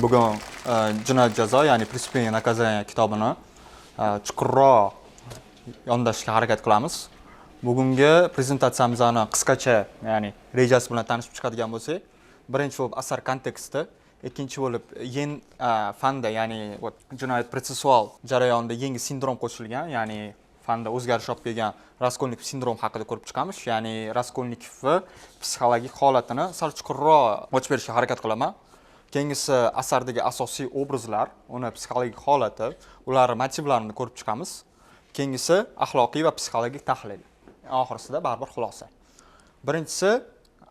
Bugun jinoyat jazo, ya'ni "Преступление и наказание" kitobini chuqurroq yondashishga harakat qilamiz. Bugungi prezentatsiyamizni qisqacha, ya'ni rejasi bilan tanishib chiqadigan bo'lsak, birinchi bo'lib asar konteksti, ikkinchi bo'lib fanda, ya'ni jinoyat protsessual jarayonida yangi sindrom qo'shilgan, ya'ni fanda o'zgarish olib kelgan Raskolnikov sindrom haqida ko'rib chiqamiz. Ya'ni Raskolnikovning psixologik holatini sal chuqurroq ochib berishga harakat qilaman. Keyingisi asardagi asosiy obrazlar, uni psixologik holati, ular motivlarini ko'rib chiqamiz. Keyingisi axloqiy va psixologik tahlil. Oxirisida baribir xulosa. Birinchisi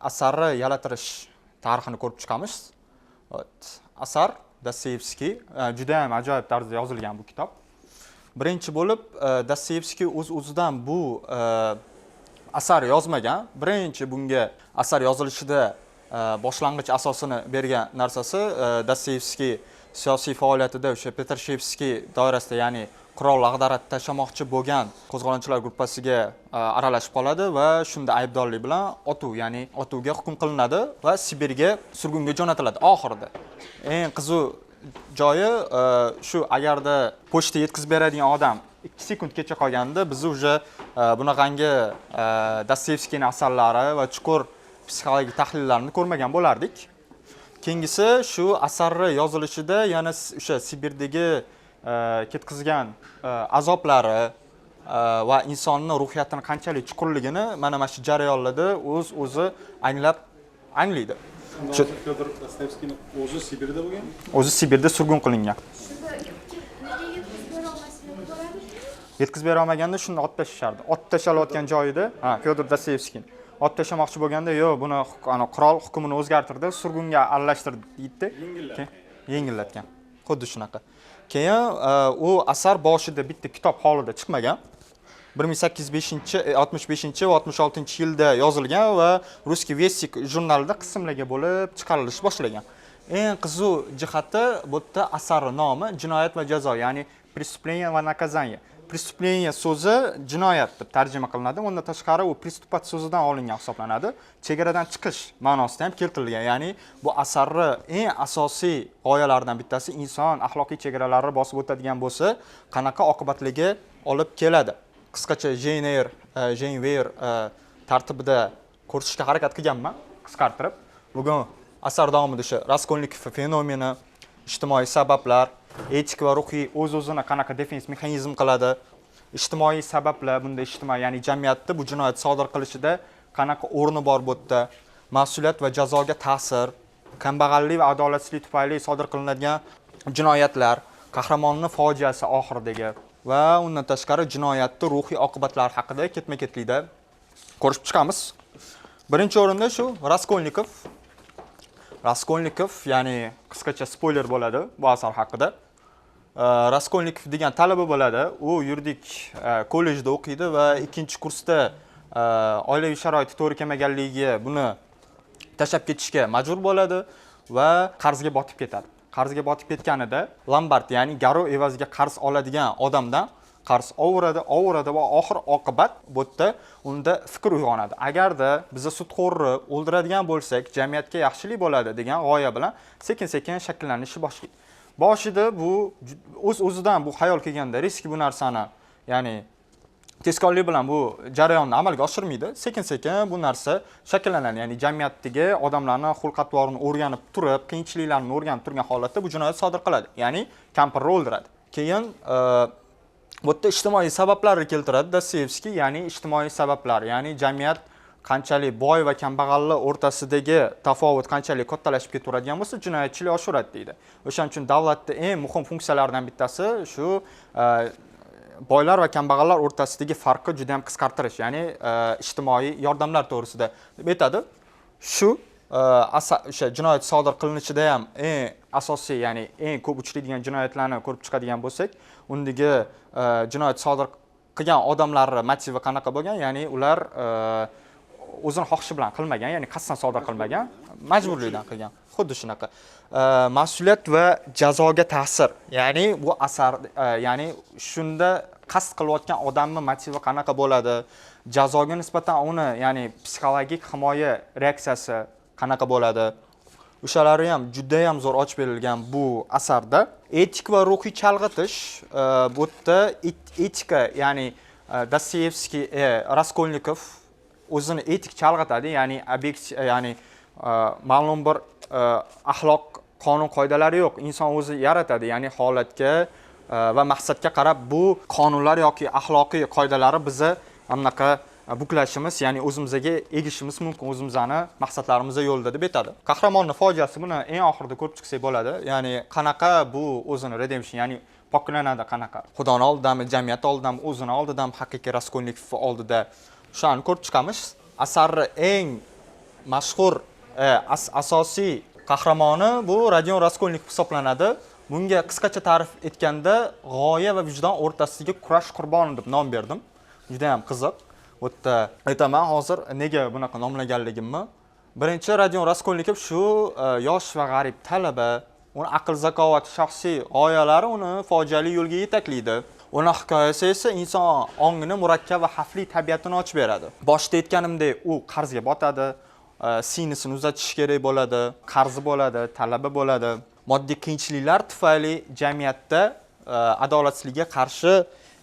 asarni yalatirish tarixini ko'rib chiqamiz. Asar Dostoyevskiy juda ham ajoyib tarzda yozilgan bu kitob. Birinchi bo'lib Dostoyevskiy o'z-o'zidan bu asar yozmagan. Birinchi bunga asar yozilishida boshlang'ich asosini bergan narsasi Dostoyevskiy siyosiy faoliyatida o'sha Petrashevskiy doirasida, ya'ni qurol ag'darat tashlamoqchi bo'lgan qo'zg'olonchilar gruppasiga aralashib qoladi va shunda aybdorlik bilan otuvga hukm qilinadi va Sibirga surgunga jo'natiladi oxirida. Eng qiziq joyi shu, agarda pochta yetkazib beradigan odam 2 sekund kecha qolganda biz уже bunaqangi Dostoyevskiyning asarlari va chuqur psixologik tahlillarini ko'rmagan bo'lardik. Keyingisi shu asarni yozilishida yana o'sha Sibirdagi ketkizgan azoblari va insonning ruhiyatini qanchalik chuqurligini mana shu jarayonlarda o'zi anglaydi. Fyodor Dostoyevskiyning o'zi Sibirda bo'lgan? O'zi Sibirda surgun qilingan. Yetkazib bera olmaganda shuni ot tashardi. Ot tashalayotgan joyida, Fyodor Dostoyevskiy ot tashlamoqchi bo'lganda, yo'q, buni qirol hukmini o'zgartirdi, surgunga aralashtirdi deydi. Yengillatgan. Xuddi shunaqa. Keyin u asar boshida bitta kitob holida chiqmagan. 1865 va 66-yilda yozilgan va Ruskiy Vestik jurnalida qismlarga bo'lib chiqarilish boshlangan. Eng qiziq jihati bu yerda asarning nomi Jinoyat va jazo, ya'ni "Преступление и наказание". Преступление so'zi jinoyat deb tarjima qilinadi. Undan tashqari u "преступать" so'zidan olingan hisoblanadi. Chegaradan chiqish ma'nosida ham keltirilgan. Ya'ni bu asarning eng asosiy g'oyalaridan bittasi inson axloqiy chegaralarini bosib o'tadigan bo'lsa, qanaqa oqibatlarga olib keladi. Qisqacha Jane Eyre tartibida ko'rsatishga harakat qilganman, qisqartirib. Bugun asar davomida o'sha Raskolnikov fenomeni, ijtimoiy sabablar, etik va ruhiy o'z-o'zini qanaqa defens mexanizm qiladi, ijtimoiy sabablar, bunda ijtimoiy, ya'ni jamiyatda bu jinoyat sodir qilishida qanaqa o'rni bor bu yerda, mas'uliyat va jazoga ta'sir, kambag'allik va adolatsizlik tufayli sodir qilinadigan jinoyatlar, qahramonning fojiasi oxiridagi va undan tashqari jinoyatning ruhiy oqibatlari haqida ketma-ketlikda ko'rib chiqamiz. Birinchi o'rinda shu Raskolnikov, ya'ni qisqacha spoiler bo'ladi bu asar haqida. Raskolnikov degan talaba bo'ladi. U yuridik kollejda o'qiydi va 2-kursda oilaviy sharoiti to'g'ri kelmaganligiga buni tashlab ketishga majbur bo'ladi va qarzga botib ketadi. Qarzga botib ketganida Lombard, ya'ni garov evaziga qarz oladigan odamdan qarz ovuradi va oxir oqibat bu yerda unda fikr uyg'onadi. Agarda biz sudxo'rni o'ldiradigan bo'lsak, jamiyatga yaxshilik bo'ladi degan g'oya bilan sekin-sekin shakllanishi boshlaydi. Boshida bu o'z-o'zidan bu xayol kelganda risk bu narsani, ya'ni tezkorlik bilan bu jarayonni amalga oshirmaydi. Sekin-sekin bu narsa shakllanadi. Ya'ni jamiyatdagi odamlarning xulq-atvorini o'rganib turib, qiyinchiliklarni o'rganib turgan holatda bu jinoyat sodir qiladi. Ya'ni kampirni o'ldiradi. Keyin bu yerda ijtimoiy sabablarni keltiradi Dostoyevskiy, ya'ni ijtimoiy sabablar, ya'ni jamiyat qanchalik boy va kambag'allar o'rtasidagi tafovut qanchalik kattalashib ketaveradigan bo'lsa, jinoyatchilik oshaveradi deydi. O'shaning uchun davlatning eng muhim funksiyalaridan bittasi shu boylar va kambag'allar o'rtasidagi farqni juda ham qisqartirish, ya'ni ijtimoiy yordamlar to'g'risida deb aytadi. Shu o'sha jinoyat sodir qilinishida ham eng asosiy, ya'ni eng ko'p uchraydigan jinoyatlarni ko'rib chiqadigan bo'lsak, undagi jinoyat sodir qilgan odamlarning motivi qanaqa bo'lgan, ya'ni ular o'zini xohishi bilan qilmagan, ya'ni qasddan sodir qilmagan, majburlikdan qilgan. Xuddi shunaqa. Mas'uliyat va jazoga ta'sir, ya'ni bu asar, ya'ni shunda qasd qilayotgan odamning motivi qanaqa bo'ladi, jazoga nisbatan uni, ya'ni psixologik himoya reaksiyasi qanaqa bo'ladi. o'shalari ham juda ham zo'r ochib berilgan bu asarda. Etik va ruhiy chalg'itish, bu yerda etika, ya'ni Dostoyevskiy, Raskolnikov o'zini etik chalg'itadi, ya'ni ya'ni ma'lum bir axloq qonun qoidalari yo'q. Inson o'zi yaratadi, ya'ni holatga va maqsadga qarab bu qonunlar yoki axloqiy qoidalarni biza anaqa buklashimiz, ya'ni o'zimizga egishimiz mumkin, o'zimizni maqsadlarimizga yo'lda deb aytadi. Qahramonning fojiasi buni eng oxirida ko'rib chiqsak bo'ladi. Ya'ni qanaqa bu o'zini redemption, ya'ni poklanadi qanaqa. Xudoni oldidami, jamiyat oldidami, o'zini oldidami, haqiqiy Raskolnikov oldida shuni ko'rib chiqamiz. Asarning eng mashhur asosiy qahramoni bu Rodion Raskolnikov hisoblanadi. Bunga qisqacha ta'rif etganda g'oya va vijdon o'rtasidagi kurash qurboni deb nom berdim. Juda ham qiziq. Bu yerda aytaman hozir nega bunaqa nomlaganligimni. Birinchi, Rodion Raskolnikov shu yosh va g'arib talaba, uni aql zakovati, shaxsiy g'oyalari uni fojiali yo'lga yetaklaydi. Uning hikoyasi esa inson ongini murakkab va xavfli tabiatini ochib beradi. Boshida aytganimdek, u qarzga botadi, singlisini uzatish kerak bo'ladi, qarzi bo'ladi, talaba bo'ladi. Moddiy qiyinchiliklar tufayli jamiyatda adolatsizlikka qarshi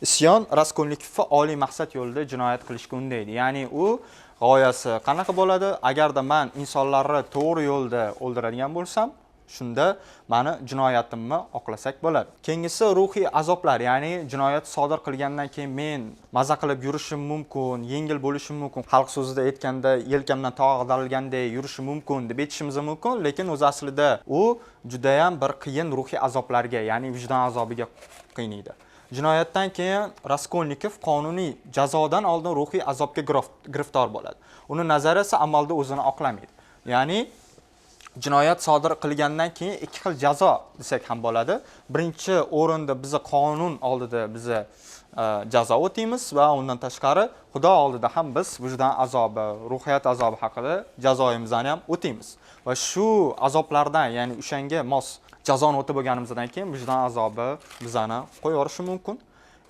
isyon Raskolnikovni oliy maqsad yo'lida jinoyat qilishga undaydi. Ya'ni u g'oyasi qanaqa bo'ladi? Agarda men insonlarni to'g'ri yo'lda o'ldiradigan bo'lsam, shunda meni jinoyatimni oqlasak bo'ladi. Keyingisi ruhiy azoblar, ya'ni jinoyat sodir qilgandan keyin men maza qilib yurishim mumkin, yengil bo'lishim mumkin. Xalq so'zida aytganda yelkamdan tog' ag'darilganday yurishim mumkin deb aytishimiz mumkin, lekin o'z aslida u juda ham bir qiyin ruhiy azoblarga, ya'ni vijdon azobiga qiynaydi. Jinoyatdan keyin Raskolnikov qonuniy jazodan oldin ruhiy azobga giriftor bo'ladi. Uni nazariyasi amalda o'zini oqlamaydi. Ya'ni jinoyat sodir qilgandan keyin ikki xil jazo desak ham bo'ladi. Birinchi o'rinda biz qonun oldida biz jazo o'taymiz va undan tashqari Xudo oldida ham biz vijdon azobi, ruhiyat azobi haqida jazoimizni ham o'taymiz. Va shu azoblardan, ya'ni o'shanga mos jazoni o'tib bo'lganimizdan keyin vijdon azobi bizani qo'yorishi mumkin.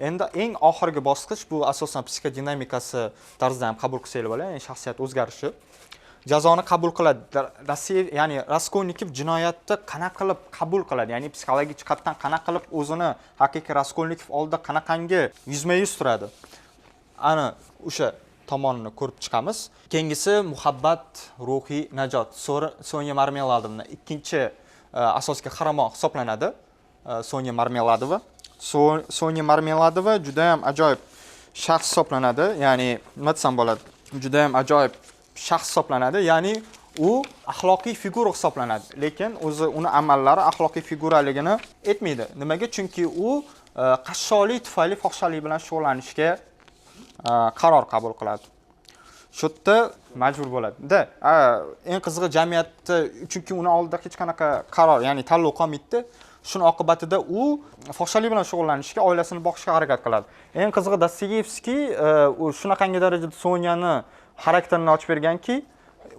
Endi eng oxirgi bosqich bu asosan psixodinamikasi tarzida ham qabul qilsanglar bo'ladi, ya'ni shaxsiyat o'zgarishi. Jazoni qabul qiladi. Ya'ni Raskolnikov jinoyatni qanaqa qilib qabul qiladi, ya'ni psixologik jihatdan qanaqa qilib o'zini haqiqiy Raskolnikov oldida qanaqangi yuzma-yuz turadi. Ana o'sha tomonini ko'rib chiqamiz. Keyingisi muhabbat, ruhiy najot. Sonya Marmeladovna ikkinchi asosiy qahramon hisoblanadi. Sonya Marmeladova. Sonya Marmeladova juda ham ajoyib shaxs hisoblanadi. Ya'ni nima desam bo'ladi? Juda ham ajoyib shaxs hisoblanadi. Ya'ni u axloqiy figura hisoblanadi, lekin o'zi uni amallari axloqiy figuraligini aytmaydi. Nimaga? Chunki u qashshoqlik tufayli fohishalik bilan shug'ullanishga qaror qabul qiladi. Shu yerda majbur bo'ladi. Eng qizig'i jamiyatda, chunki uni oldida hech qanaqa qaror, ya'ni tanlov qolmaydi. Shuni oqibatida u fohishalik bilan shug'ullanishga, oilasini boqishga harakat qiladi. Eng qizig'i Dostoyevskiy shunaqangi darajada Sonyani xarakterini ochib berganki,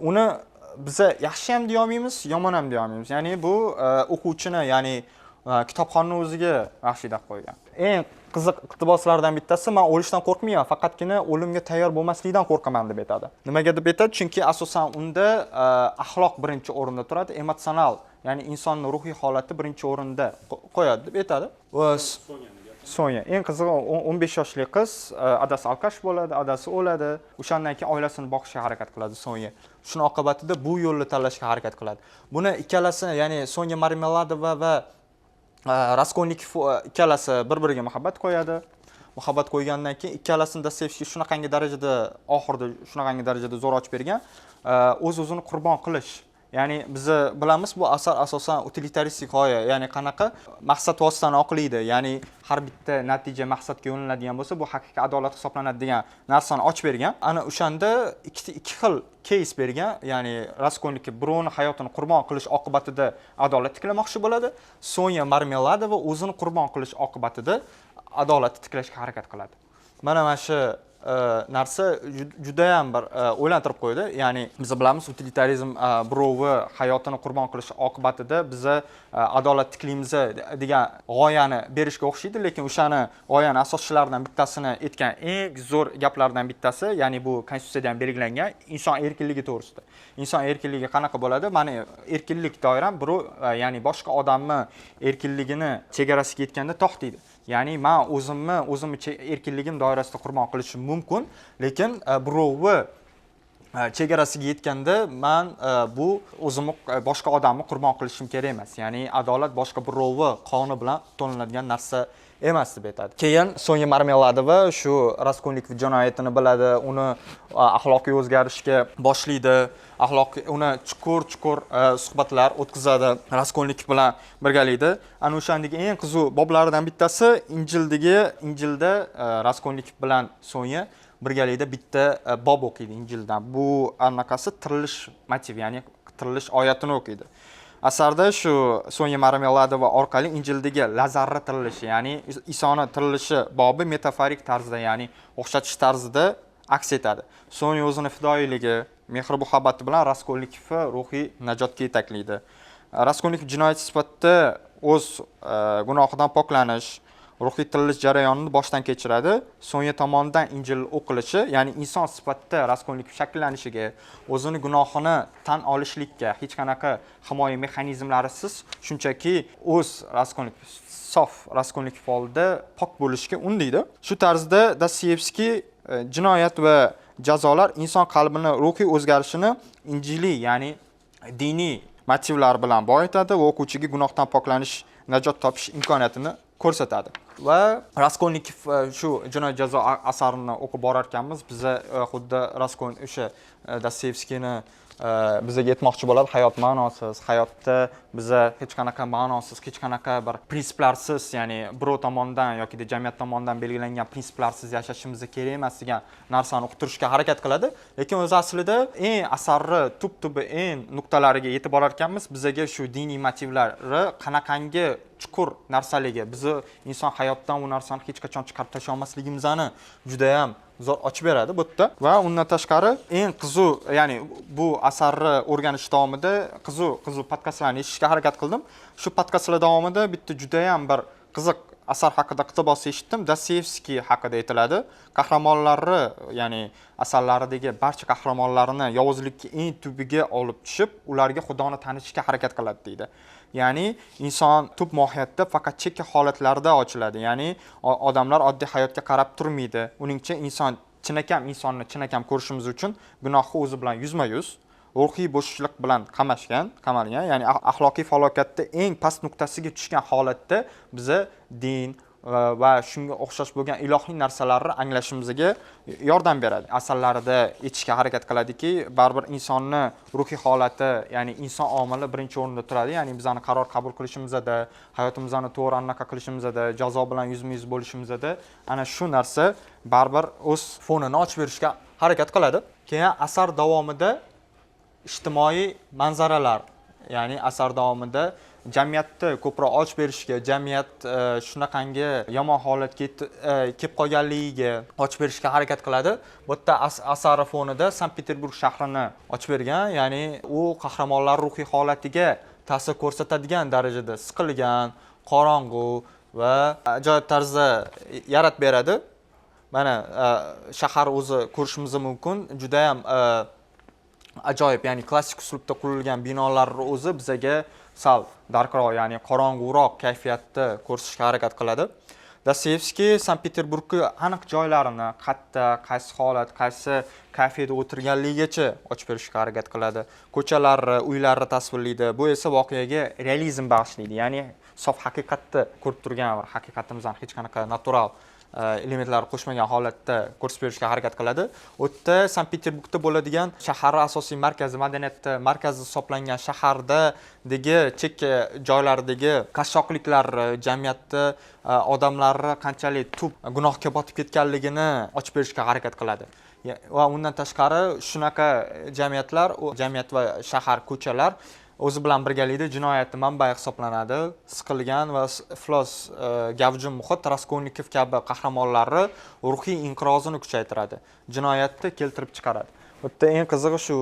uni biza yaxshi ham deya olmaymiz, yomon ham deya olmaymiz. Ya'ni bu o'quvchini, ya'ni kitobxonni o'ziga vahshiy deb qo'ygan. Eng qiziq iqtiboslardan bittasi, men o'lishdan qo'rqmayman, faqatgina o'limga tayyor bo'lmaslikdan qo'rqaman deb aytadi. Nimaga deb aytadi? Chunki asosan unda axloq birinchi o'rinda turadi, emotsional, ya'ni insonning ruhiy holati birinchi o'rinda qo'yadi deb aytadi. Sonya eng qizig'i 15 yoshli qiz, adasi alkash bo'ladi, adasi o'ladi. O'shandan keyin oilasini boqishga harakat qiladi Sonya. Shuni oqibatida bu yo'lni tanlashga harakat qiladi. Buni ikkalasini, ya'ni Sonya Marmeladova va Raskolnikov ikkalasi bir-biriga muhabbat qo'yadi. Muhabbat qo'ygandan keyin ikkalasini Dostoyevskiy shunaqangi darajada oxirida shunaqangi darajada zo'r ochib bergan, o'z-o'zini qurbon qilish. Ya'ni biz bilamiz, bu asar asosan utilitaristik g'oya, ya'ni qanaqa maqsad vositani oqlaydi, ya'ni har bitta natija maqsadga yo'naladigan bo'lsa, bu haqiqiy adolat hisoblanadi degan narsani ochib bergan. Ana o'shanda ikki xil case bergan, ya'ni Raskolnikov birovni hayotini qurbon qilish oqibatida adolat tiklamoqchi bo'ladi, Sonya Marmeladova o'zini qurbon qilish oqibatida adolatni tiklashga harakat qiladi. Mana shu narsa juda ham bir o'ylantirib qo'ydi. Ya'ni biz bilamiz, utilitarizm birovni hayotini qurbon qilish oqibatida biza adolat tiklaymiz degan g'oyani berishga o'xshaydi, lekin o'shani g'oyani asoschilaridan bittasini aytgan eng zo'r gaplardan bittasi, ya'ni bu konstitutsiyada ham belgilangan inson erkinligi to'g'risida. Inson erkinligi qanaqa bo'ladi? Mana erkinlik doiram birov, ya'ni boshqa odamni erkinligini chegarasiga yetganda to'xtaydi. Ya'ni men o'zimni erkinligim doirasida qurbon qilishim mumkin, lekin birovni chegarasiga yetganda men bu o'zimni boshqa odamni qurbon qilishim kerak emas. Ya'ni adolat boshqa birovni qoni bilan to'lanadigan narsa emas deb aytadi. Keyin Sonya Marmeladova shu Raskolnikov jinoyatini biladi, uni axloqiy o'zgarishga boshlaydi, uni chuqur suhbatlar o'tkazadi Raskolnikov bilan birgalikda. Ana o'shandagi eng qiziq boblaridan bittasi Injilda Raskolnikov bilan Sonya birgalikda bitta bob o'qiydi Injildan. Bu anaqasi tirilish motiv, ya'ni tirilish oyatini o'qiydi. Asarda shu Sonya Marmeladova orqali Injildagi Lazarra tirilishi, ya'ni Isoni tirilishi bobi metaforik tarzda, ya'ni o'xshatish tarzida aks etadi. Sonya o'zini fidoyiligi, mehr-muhabbati bilan Raskolnikovni ruhiy najotga yetaklaydi. Raskolnikov jinoyat sifatida o'z gunohidan poklanish, ruhiy tirilish jarayonini boshdan kechiradi. Sonya tomonidan Injil o'qilishi, ya'ni inson sifatida Raskolnikov shakllanishiga, o'zini gunohini tan olishlikka hech qanaqa himoya mexanizmlarisiz shunchaki o'z Raskolnikov, sof Raskolnikov oldida pok bo'lishga undaydi. Shu tarzda Dostoyevskiy jinoyat va jazolar inson qalbini ruhiy o'zgarishini injiliy, ya'ni diniy motivlar bilan boyitadi va o'quvchiga gunohdan poklanish, najot topish imkoniyatini ko'rsatadi. Va Raskolnikov shu jinoyat jazo asarini o'qib borar ekanmiz, biza xuddi o'sha Dostoyevskiyni bizaga aytmoqchi bo'ladi, hayot ma'nosiz, hayotda biza hech qanaqa ma'nosiz, hech qanaqa bir prinsiplarsiz, ya'ni birov tomonidan yoki jamiyat tomonidan belgilangan prinsiplarsiz yashashimiz kerak emas degan narsani uqtirishga harakat qiladi. Lekin o'z aslida eng asarni tub-tubi eng nuqtalariga yetib borar ekanmiz, bizaga shu diniy motivlari qanaqangi chuqur narsaligi, bizni inson hayotdan u narsani hech qachon chiqarib tashlay olmasligimizni juda ham zo'r ochib beradi bu yerda. Va undan tashqari eng qiziq, ya'ni bu asarni o'rganish davomida qiziq podkastlarni eshitishga harakat qildim. Shu podkastlar davomida bitta juda ham bir qiziq asar haqida iqtibos eshitdim. Dostoyevskiy haqida aytiladi. Qahramonlari, ya'ni asarlaridagi barcha qahramonlarni yovuzlikka eng tubiga olib tushib, ularga Xudoni tanishga harakat qiladi deydi. Ya'ni inson tub mohiyatda faqat chekka holatlarda ochiladi. Ya'ni odamlar oddiy hayotga qarab turmaydi. Uningcha inson chinakam insonni chinakam ko'rishimiz uchun gunohni o'zi bilan yuzma-yuz, ruhiy bo'shliq bilan qamalgan, ya'ni axloqiy falokatda eng past nuqtasiga tushgan holatda biza din va shunga o'xshash bo'lgan ilohiy narsalarni anglashimizga yordam beradi. Asarlarida aytishga harakat qiladiki, baribir insonni ruhiy holati, ya'ni inson omili birinchi o'rinda turadi. Ya'ni bizani qaror qabul qilishimizda, hayotimizni to'g'ri anaqa qilishimizda, jazo bilan yuzma-yuz bo'lishimizda ana shu narsa baribir o'z fonini ochib berishga harakat qiladi. Keyin asar davomida ijtimoiy manzaralar, ya'ni asar davomida jamiyatni ko'proq ochib berishga, jamiyat shunaqangi yomon holatga kelib qolganligiga ochib berishga harakat qiladi. Bu yerda asar fonida Sankt-Peterburg shahrini ochib bergan, ya'ni u qahramonlar ruhiy holatiga ta'sir ko'rsatadigan darajada siqilgan, qorong'u va ajoyib tarzda yaratib beradi. Mana shahar o'zi ko'rishimiz mumkin, juda ham ajoyib, ya'ni klassik uslubda qurilgan binolar o'zi bizaga sal darkroq, ya'ni qorong'uroq kayfiyatda ko'rsatishga harakat qiladi. Dostoyevskiy Sankt-Peterburgning aniq joylarini, qayerda, qaysi holat, qaysi kafeda o'tirganligigacha ochib berishga harakat qiladi. Ko'chalarni, uylarni tasvirlaydi. Bu esa voqeaga realizm bag'ishlaydi. Ya'ni sof haqiqatni ko'rib turgan va haqiqatimizdan hech qanaqa natural elementlar qo'shmagan holatda ko'rsatib berishga harakat qiladi. U yerda Sankt-Peterburgda bo'ladigan shahar asosiy markazi, madaniyatda markazi hisoblangan shahardagi chekka joylardagi qashshoqliklar, jamiyatda odamlarni qanchalik tub gunohga botib ketganligini ochib berishga harakat qiladi. Va undan tashqari shunaqa jamiyatlar, jamiyat va shahar, ko'chalar o'zi bilan birgalikda jinoyatning manbai hisoblanadi. Siqilgan va iflos gavjum muhit Raskolnikov kabi qahramonlarni ruhiy inqirozini kuchaytiradi. Jinoyatni keltirib chiqaradi. Bu yerda eng qizig'i shu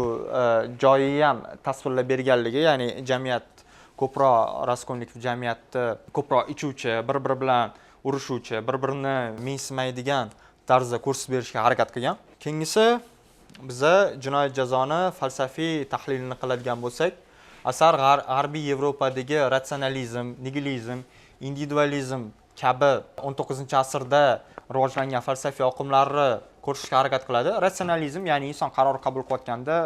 joyi ham tasvirlab berganligi, ya'ni jamiyat ko'proq Raskolnikov jamiyatni ko'proq ichuvchi, bir-biri bilan urushuvchi, bir-birini mensimaydigan tarzda ko'rsatib berishga harakat qilgan. Keyingisi biza jinoyat jazoni falsafiy tahlilini qiladigan bo'lsak, asar g'arbiy Yevropadagi ratsionalizm, nigilizm, individualizm kabi 19-asrda rivojlangan falsafiy oqimlarni ko'rishga harakat qiladi. Ratsionalizm ya'ni inson qaror qabul qilayotganda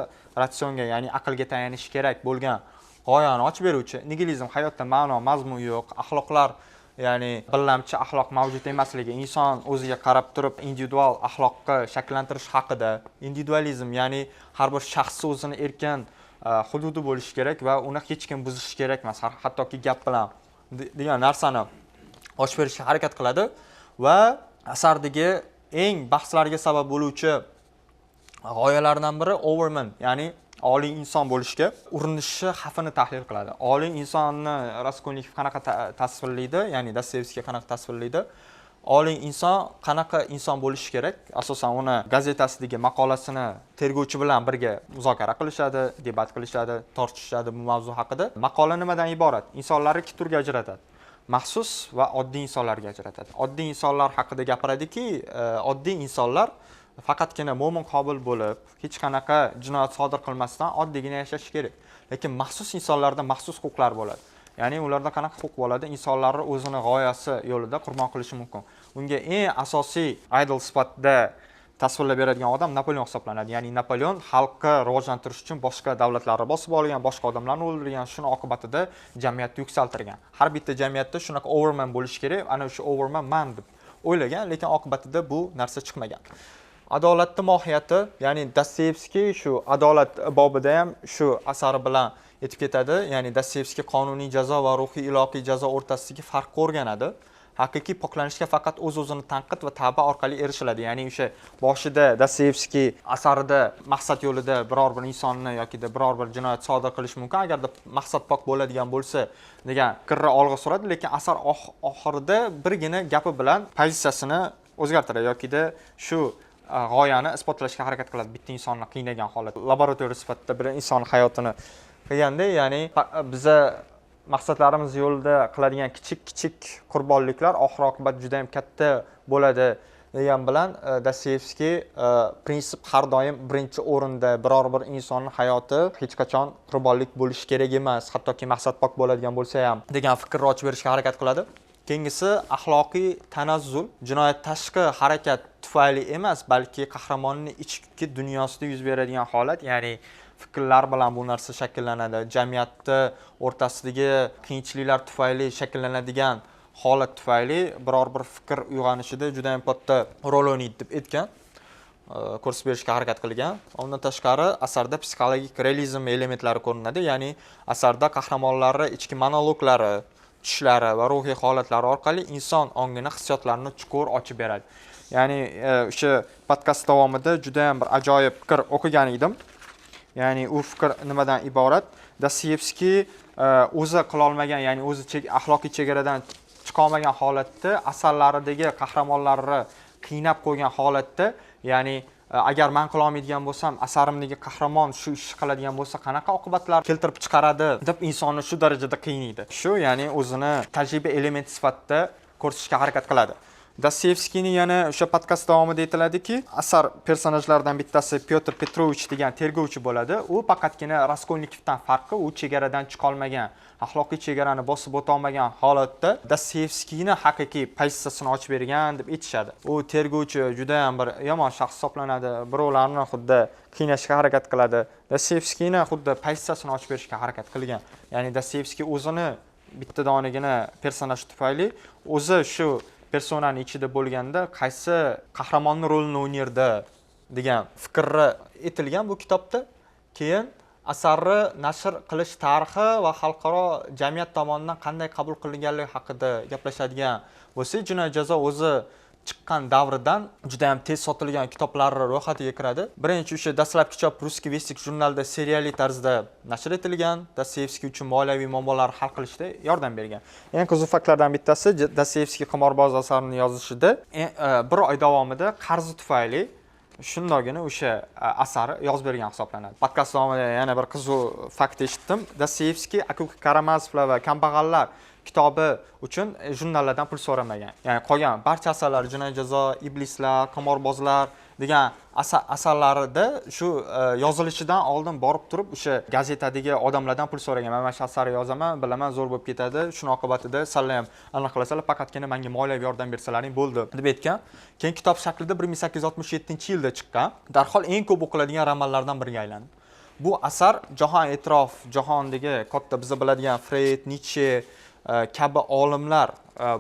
ratsionga, ya'ni aqlga tayanishi kerak bo'lgan g'oyani ochib beruvchi. Nigilizm hayotda ma'no, mazmun yo'q, axloqlar ya'ni birlamchi axloq mavjud emasligi, inson o'ziga qarab turib individual axloqqa shakllantirish haqida. Individualizm ya'ni har bir shaxs o'zini erkin hududi bo'lishi kerak va uni hech kim buzishi kerak emas, hattoki gap bilan degan narsani ochib berishga harakat qiladi va asardagi eng bahslarga sabab bo'luvchi g'oyalardan biri Overman, ya'ni oliy inson bo'lishga urinishi xavfini tahlil qiladi. Oliy insonni Raskolnikov qanaqa tasvirlaydi, ya'ni Dostoyevskiy qanaqa tasvirlaydi? Oliy inson qanaqa inson bo'lishi kerak? Asosan uni gazetasidagi maqolasini tergovchi bilan birga muzokara qilishadi, debat qilishadi, tortishadi bu mavzu haqida. Maqola nimadan iborat? Insonlarni ikki turga ajratadi. Maxsus va oddiy insonlarga ajratadi. Oddiy insonlar haqida gapiradiki, oddiy insonlar faqatgina mo'min qobil bo'lib, hech qanaqa jinoyat sodir qilmasdan oddiygina yashashi kerak. Lekin maxsus insonlarda maxsus huquqlar bo'ladi. Ya'ni ularda qanaqa huquq bo'ladi? Insonlarni o'zini g'oyasi yo'lida qurbon qilishi mumkin. Unga eng asosiy idol sifatida tasvirlab beradigan odam Napoleon hisoblanadi. Ya'ni Napoleon xalqni rivojlantirish uchun boshqa davlatlarni bosib olgan, boshqa odamlarni o'ldirgan, shuni oqibatida jamiyatni yuksaltirgan. Har bitta jamiyatda shunaqa overman bo'lishi kerak, ana o'sha overman man deb o'ylagan, lekin oqibatida bu narsa chiqmagan. Adolatning mohiyati, ya'ni Dostoyevskiy shu adolat bobida ham shu asari bilan yetib ketadi. Ya'ni Dostoyevskiy qonuniy jazo va ruhiy ilohiy jazo o'rtasidagi farqni o'rganadi. Haqiqiy poklanishga faqat o'z-o'zini tanqid va tavba orqali erishiladi. Ya'ni o'sha boshida Dostoyevskiy asarida maqsad yo'lida biror bir insonni yoki biror bir jinoyat sodir qilish mumkin agarda maqsad pok bo'ladigan bo'lsa degan fikrni olg'a suradi, lekin asar oxirida birgina gapi bilan pozitsiyasini o'zgartiradi yoki shu g'oyani isbotlashga harakat qiladi. Bitta insonni qiynagan holat, laboratoriya sifatida bir insonning hayotini qilganda, ya'ni biza maqsadlarimiz yo'lida qiladigan kichik qurbonliklar oxir oqibat juda ham katta bo'ladi degan bilan Dostoyevskiy prinsip har doim birinchi o'rinda, biror bir insonning hayoti hech qachon qurbonlik bo'lishi kerak emas, hattoki maqsad pok bo'ladigan bo'lsa ham degan fikrni ochib berishga harakat qiladi. Keyingisi axloqiy tanazzul, jinoyat tashqi harakat tufayli emas, balki qahramonning ichki dunyosida yuz beradigan holat, ya'ni fikrlar bilan bu narsa shakllanadi. Jamiyatda o'rtasidagi qiyinchiliklar tufayli shakllanadigan holat tufayli biror bir fikr uyg'onishida juda ham katta rol o'ynaydi deb aytgan, ko'rsatib berishga harakat qilgan. Undan tashqari asarda psixologik realizm elementlari ko'rinadi, ya'ni asarda qahramonlarning ichki monologlari, tushlari va ruhiy holatlari orqali inson ongini, hissiyotlarini chuqur ochib beradi. Ya'ni o'sha podkast davomida juda ham bir ajoyib fikr o'qigan edim. Ya'ni u fikr nimadan iborat? Dostoyevskiy o'zi qila olmagan, ya'ni o'zi axloqiy chegaradan chiqa olmagan holatda asarlaridagi qahramonlarni qiynab qo'ygan holatda, ya'ni agar men qila olmaydigan bo'lsam, asarimdagi qahramon shu ishni qiladigan bo'lsa, qanaqa oqibatlar keltirib chiqaradi deb insonni shu darajada qiynaydi. Shu, ya'ni o'zini tajriba elementi sifatida ko'rsatishga harakat qiladi. Dostoyevskiyning yana o'sha podkast davomida aytiladiki, asar personajlaridan bittasi Pyotr Petrovich degan tergovchi bo'ladi. U faqatgina Raskolnikovdan farqi, u chegaradan chiqa olmagan, axloqiy chegarani bosib o'ta olmagan holatda Dostoyevskiyning haqiqiy pozitsiyasini ochib bergan deb aytishadi. U tergovchi juda ham bir yomon shaxs hisoblanadi, birovlarni xuddi qiynashga harakat qiladi. Dostoyevskiyning xuddi pozitsiyasini ochib berishga harakat qilgan. Ya'ni Dostoyevskiy o'zini bitta donagina personaj tufayli o'zi shu personaning ichida bo'lganda qaysi qahramonning rolini o'ynaydi degan fikrni aytilgan bu kitobda. Keyin asarni nashr qilish tarixi va xalqaro jamiyat tomonidan qanday qabul qilinganligi haqida gaplashadigan bo'lsak, jinoyat jazo o'zi chiqqan davridan juda ham tez sotilgan kitoblari ro'yxatiga kiradi. Birinchi o'sha dastlabki chop Ruskiy Vestik jurnalida serialli tarzda nashr etilgan, Dostoyevskiy uchun moliyaviy muammolarni hal qilishda yordam bergan. Eng qiziq faktlardan bittasi Dostoyevskiy qimorboz asarini yozishida bir oy davomida qarzi tufayli shundagina o'sha asari yozib bergan hisoblanadi. Podkast davomida yana bir qiziq fakt eshitdim. Dostoyevskiy Aka-uka Karamazovlar va kambag'allar kitobi uchun jurnallardan pul so'ramagan. Ya'ni qolgan barcha asarlar, Jinoyat jazo, Iblislar, Qimorbozlar degan asarlarida shu yozilishidan oldin borib turib o'sha gazetadagi odamlardan pul so'ragan. Men mana shu asarni yozaman, bilaman, zo'r bo'lib ketadi. Shuni oqibatida sizlar ham aniqlasalar, faqatgina menga moliyaviy yordam bersalaring bo'ldi deb aytgan. Keyin kitob shaklida 1867-yilda chiqqan. Darhol eng ko'p o'qiladigan romanlardan biriga aylandi. Bu asar jahon e'tirof, jahondagi katta biz biladigan Freud, Nietzsche kabi olimlar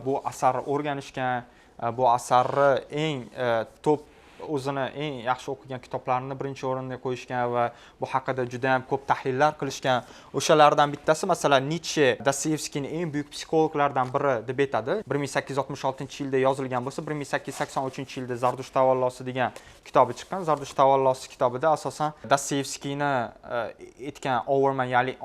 bu asarni o'rganishgan, bu asarni eng top o'zini eng yaxshi o'qigan kitoblarini birinchi o'ringa qo'yishgan va bu haqida juda ham ko'p tahlillar qilishgan. O'shalardan bittasi masalan Nietzsche Dostoyevskiyning eng buyuk psixologlardan biri deb aytadi. 1866-yilda yozilgan bo'lsa, 1883-yilda Zardush tavallosi degan kitobi chiqqan. Zardush tavallosi kitobida asosan Dostoyevskiyni aytgan overman, ya'ni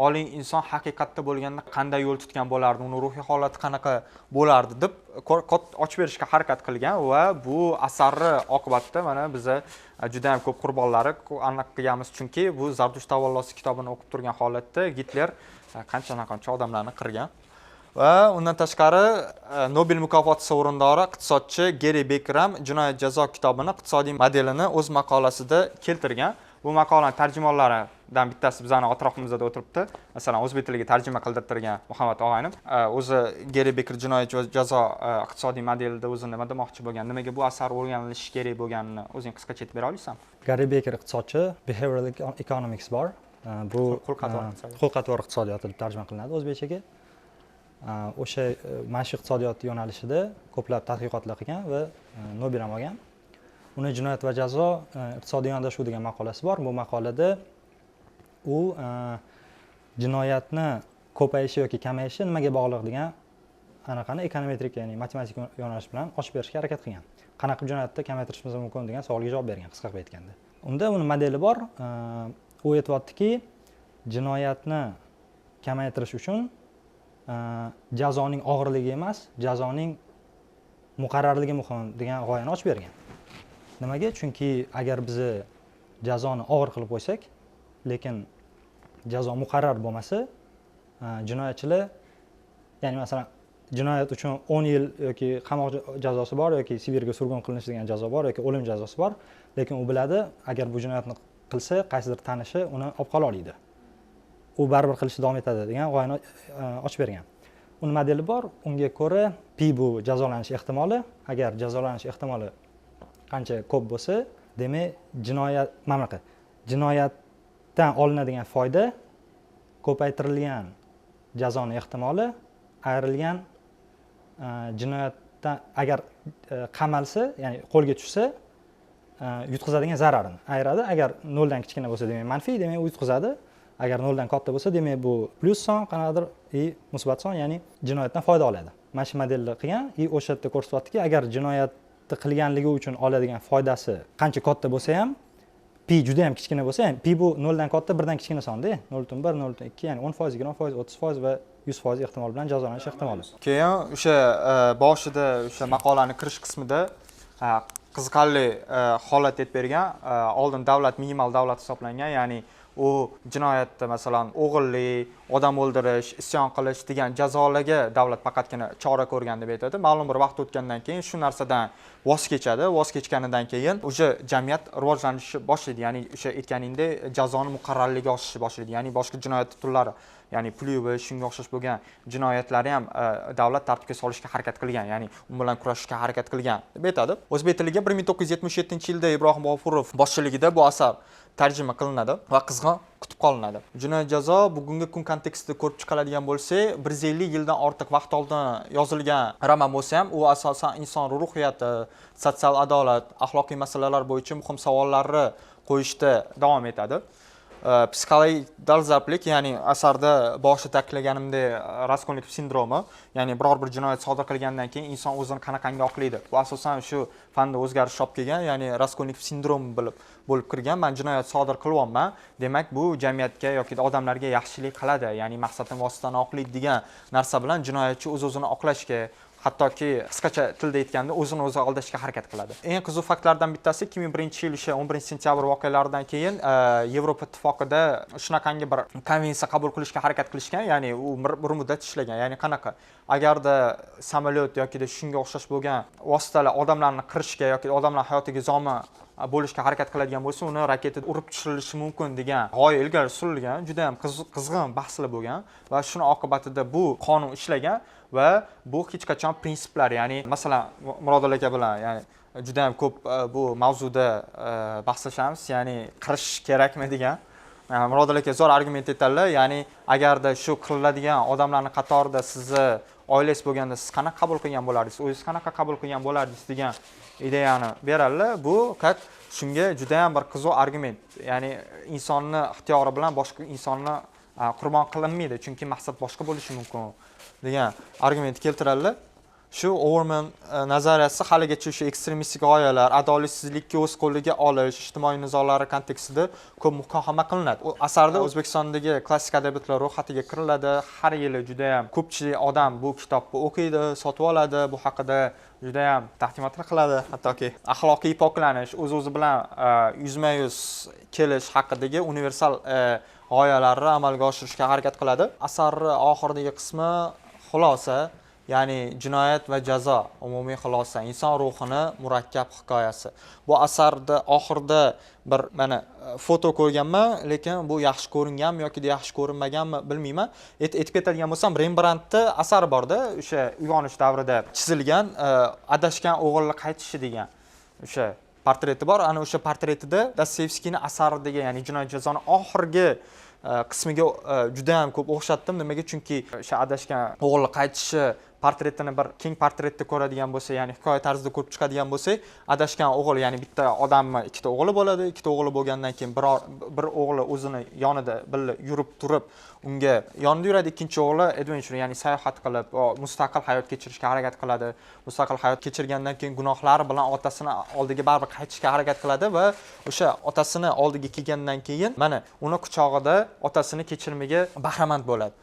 oliy inson haqiqatda bo'lganda qanday yo'l tutgan bo'lardi, uni ruhiy holati qanaqa bo'lardi deb ochib berishga harakat qilgan va bu asarni oqibatida mana biza juda ham ko'p qurbonlari aniq qilganmiz, chunki bu Zardush tavallosi kitobini o'qib turgan holatda Gitler qancha odamlarni qirgan. Va undan tashqari Nobel mukofoti sovrindori iqtisodchi Geri Beker ham Jinoyat jazo kitobini iqtisodiy modelini o'z maqolasida keltirgan. Bu maqolaning tarjimonlaridan bittasi bizning atrofimizda o'tiribdi. Masalan, o'zbek tiliga tarjima qildirtirgan Muhammad og'aynim. O'zi Geri Beker Jinoyat jazo iqtisodiy modelida o'zi nima demoqchi bo'lgan, nimaga bu asar o'rganilishi kerak bo'lganini o'zing qisqacha aytib bera olasizmi? Geri Beker iqtisodchi, behavioral economics bor. Bu qo'l-qator iqtisodiyot deb tarjima qilinadi o'zbekchaga. O'sha mana shu iqtisodiyot yo'nalishida ko'plab tadqiqotlar qilgan va Nobel ham olgan. Uni Jinoyat va jazo iqtisodiy yondashuv degan maqolasi bor. Bu maqolada u jinoyatni ko'payishi yoki kamayishi nimaga bog'liq degan anaqani ekonometrik, ya'ni matematik yo'nalish bilan ochib berishga harakat qilgan. Qanaqa jinoyatni kamaytirishimiz mumkin degan savolga javob bergan, qisqa qilib aytganda. Unda uni modeli bor. U aytayaptiki, jinoyatni kamaytirish uchun jazoning og'irligi emas, jazoning muqarrarligi muhim degan g'oyani ochib bergan. Nimaga? Chunki agar biz jazoni og'ir qilib qo'ysak, lekin jazo muqarrar bo'lmasa, jinoyatchilar, ya'ni masalan, jinoyat uchun 10 yil yoki qamoq jazosi bor yoki Sibirga surgun qilinish degan jazo bor yoki o'lim jazosi bor, lekin u biladi, agar bu jinoyatni qilsa, qaysidir tanishi uni olib qola oladi. U baribir qilishni davom etadi degan g'oyani ochib bergan. Uni modeli bor. Unga ko'ra P bu jazolanish ehtimoli. Agar jazolanish ehtimoli qancha ko'p bo'lsa, demak jinoyatdan olinadigan foyda ko'paytirilgan jazoni ehtimoli ayrilgan jinoyatdan agar qamalsa, ya'ni qo'lga tushsa, yutqazadigan zararini ayiradi. Agar 0 dan kichkina bo'lsa, demak manfiy, demak u yutqazadi. Agar 0 dan katta bo'lsa, demak bu plyus son, qanaqadir musbat son, ya'ni jinoyatdan foyda oladi. Mana shu modelni qilgan, o'sha yerda ko'rsatyaptiki, agar jinoyatni qilganligi uchun oladigan foydasi qancha katta bo'lsa ham, pi juda ham kichkina bo'lsa ham, pi bu 0 dan katta, 1 dan kichkina son-da, 0.1, 0.2, ya'ni 10%, 20%, 30% va 100% ehtimol bilan jazolanish ehtimoli. Keyin o'sha boshida o'sha maqolaning kirish qismida qiziqarli holat aytib bergan. Oldin davlat minimal davlat hisoblangan, ya'ni u jinoyatda masalan o'g'irlik, odam o'ldirish, isyon qilish degan jazolarga davlat faqatgina chora ko'rgan deb aytadi. Ma'lum bir vaqt o'tgandan keyin shu narsadan voz kechadi. Voz kechganidan keyin o'sha jamiyat rivojlanishni boshlaydi. Ya'ni o'sha aytganingdek jazoni muqarrarligi oshishni boshlaydi. Ya'ni boshqa jinoyat turlari, ya'ni pul yuvish, shunga o'xshash bo'lgan jinoyatlarni ham davlat tartibga solishga harakat qilgan, ya'ni u bilan kurashishga harakat qilgan deb aytadi. O'zbek tiliga 1977-yilda Ibrohim G'ofurov boshchiligida bu asar tarjima qilinadi va qizg'in kutib qolinadi. Jinoyat jazo bugungi kun kontekstida ko'rib chiqiladigan bo'lsa, 150 yildan ortiq vaqt oldin yozilgan roman bo'lsa ham, u asosan inson ruhiyati, sotsial adolat, axloqiy masalalar bo'yicha muhim savollarni qo'yishda davom etadi. psixologik dolzarblik, ya'ni asarda boshida ta'kidlaganimdek Raskolnikov sindromi, ya'ni biror bir jinoyat sodir qilgandan keyin inson o'zini qanaqangi oqlaydi. Bu asosan shu fanda o'zgarish olib kelgan, ya'ni Raskolnikov sindromi bo'lib kirgan. Men jinoyat sodir qilyapman, demak bu jamiyatga yoki odamlarga yaxshilik qiladi, ya'ni maqsaddan vositani oqlaydi degan narsa bilan jinoyatchi o'z-o'zini oqlashga, hattoki qisqacha tilda aytganda o'zini o'zi aldashga harakat qiladi. Eng qiziq faktlardan bittasi 2001-yil o'sha 11-sentyabr voqealaridan keyin Yevropa ittifoqida shunaqangi bir konvensiya qabul qilishga harakat qilishgan, ya'ni u bir muddat ishlagan. Ya'ni qanaqa? Agarda samolyot yoki shunga o'xshash bo'lgan vositalar odamlarni qirishga yoki odamlar hayotiga zomin bo'lishga harakat qiladigan bo'lsa, uni raketada urib tushirilishi mumkin degan g'oya ilgari surilgan. Juda ham qizg'in bahslar bo'lgan va shuni oqibatida bu qonun ishlagan va bu hech qachon prinsiplar, ya'ni masalan Murodjon aka bilan ya'ni juda ham ko'p bu mavzuda bahslashamiz, ya'ni qirish kerakmi degan. Murodjon aka zo'r argument aytadilar, ya'ni agarda shu qiriladigan odamlarning qatorida sizni oilangiz bo'lganda siz qanaqa qabul qilgan bo'lardingiz, o'zingiz qanaqa qabul qilgan bo'lardingiz degan ideyani beradilar. Bu faqat shunga juda ham bir qiziq argument. Ya'ni insonni ixtiyori bilan boshqa insonni qurbon qilinmaydi, chunki maqsad boshqa bo'lishi mumkin degan argument keltiradilar. Shu Overman nazariyasi haligacha o'sha ekstremistik g'oyalar, adolatsizlikka o'z qo'liga olish, ijtimoiy nizolar kontekstida ko'p muhokama qilinadi. U asarda O'zbekistondagi klassik adabiyotlar ro'yxatiga kiriladi. Har yili juda ham ko'pchilik odam bu kitobni o'qiydi, sotib oladi, bu haqida juda ham taqdimotlar qiladi, hattoki axloqiy poklanish, o'z-o'zi bilan yuzma-yuz kelish haqidagi universal g'oyalarni amalga oshirishga harakat qiladi. Asarning oxiridagi qismi xulosa, ya'ni jinoyat va jazo, umumiy xulosa, inson ruhini murakkab hikoyasi. Bu asarda oxirida bir mana foto ko'rganman, lekin bu yaxshi ko'ringanmi yoki yaxshi ko'rinmaganmi bilmayman. Aytib ketadigan bo'lsam, Rembrandtning asari borda, o'sha uyg'onish davrida chizilgan adashgan o'g'ilni qaytishi degan o'sha portreti bor. Ana o'sha portretida Dostoyevskiyning asaridagi, ya'ni jinoyat jazoni oxirgi qismiga juda ham ko'p o'xshatdim. Nimaga? Chunki o'sha adashgan o'g'ilni qaytishi portretini bir keng portretda ko'radigan bo'lsa, ya'ni hikoya tarzida ko'rib chiqadigan bo'lsak, adashgan o'g'il, ya'ni bitta odamni ikkita o'g'li bo'ladi. Ikkita o'g'li bo'lgandan keyin bir o'g'li o'zini yonida birga yurib turib, unga yonida yuradi, ikkinchi o'g'li adventure, ya'ni sayohat qilib, mustaqil hayot kechirishga harakat qiladi. Mustaqil hayot kechirgandan keyin gunohlari bilan otasini oldiga baribir qaytishga harakat qiladi va o'sha otasini oldiga kelgandan keyin mana uni quchog'ida otasini kechirimiga bahramand bo'ladi.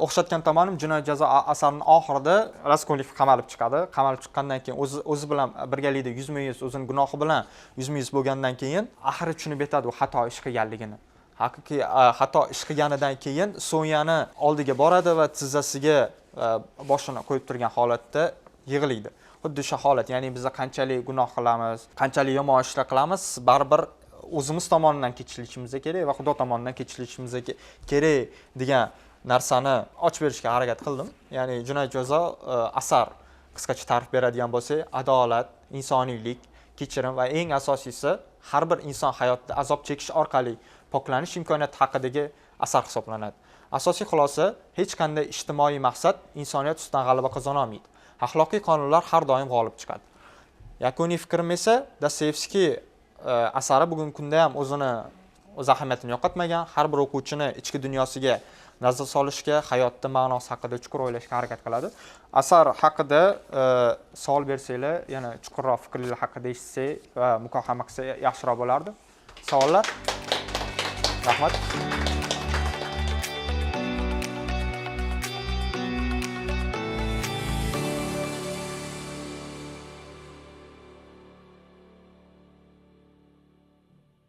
O'xshatgan tomonim jinoyat jazo asarining oxirida Raskolnikov qamalib chiqadi. Qamalib chiqqandan keyin o'zi bilan birgalikda yuzma-yuz, o'zining gunohi bilan yuzma-yuz bo'lgandan keyin axiri tushunib yetadi u xato ish qilganligini. Haqiqiy xato ish qilganidan keyin Sonyani oldiga boradi va tizzasiga boshini qo'yib turgan holatda yig'laydi. Xuddi shu holat, ya'ni biz qanchalik gunoh qilamiz, qanchalik yomon ishlar qilamiz, baribir o'zimiz tomonidan kechirishimiz kerak va Xudo tomonidan kechirishimiz kerak degan narsani ochib berishga harakat qildim. Ya'ni jinoyat jazo asar qisqacha ta'rif beradigan bo'lsak, adolat, insoniylik, kechirim va eng asosiysi har bir inson hayotda azob chekish orqali poklanish imkoniyati haqidagi asar hisoblanadi. Asosiy xulosa, hech qanday ijtimoiy maqsad insoniyat ustidan g'alaba qozona olmaydi. Axloqiy qonunlar har doim g'olib chiqadi. Yakuniy fikrim esa, Dostoyevskiy asari bugungi kunda ham o'z ahamiyatini yo'qotmagan, har bir o'quvchini ichki dunyosiga nazar solishga, hayotda ma'nosi haqida chuqur o'ylashga harakat qiladi. Asar haqida savol bersanglar, yana chuqurroq fikrlar haqida eshitsak va muhokama qilsak yaxshiroq bo'lardi. Savollar? Rahmat.